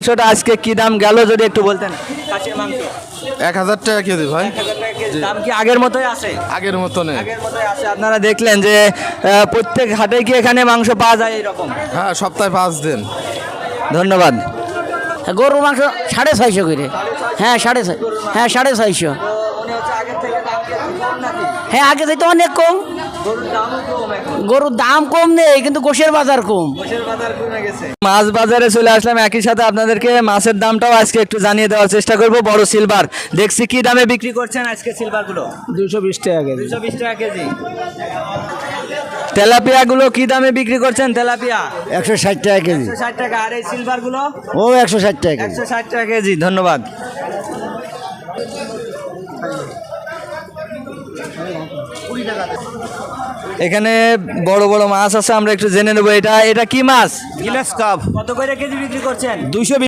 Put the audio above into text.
মাংসটা আজকে কি দাম গেল যদি একটু বলতেন। খাসির মাংস 1000 টাকা কেজি ভাই। 1000 টাকা কেজি। দাম কি আগের মতোই আছে? আগের মতনে। আগের মতোই আছে। আপনারা দেখলেন যে প্রত্যেক হাটে কি এখানে মাংস পাওয়া যায় এরকম? হ্যাঁ, সপ্তাহে 5 দিন। ধন্যবাদ। গরুর মাংস 650 করে। হ্যাঁ 650। হ্যাঁ 650। হ্যাঁ আগে থেকে অনেক কম। গরুর দাম কম নেই কিন্তু গোশের বাজার কম। মাছ বাজারে চলে আসলাম, একই সাথে আপনাদেরকে মাছের দামটাও আজকে একটু জানিয়ে দেওয়ার চেষ্টা করব। বড় সিলভার দেখছি কি দামে বিক্রি করছেন আজকে সিলভার গুলো? 220 টাকা কেজি। 220 টাকা কেজি। তেলাপিয়া গুলো কি দামে বিক্রি করছেন? তেলাপিয়া 160 টাকা কেজি। 160 টাকা। আর এই সিলভার গুলো? ও 160 টাকা কেজি। 160 টাকা কেজি। ধন্যবাদ। এখানে বড় বড় মাছ আছে, আমরা একটু জেনে নেবো। এটা কি মাছ? গিলাস কাপ কত করে কেজি বিক্রি করছেন? 220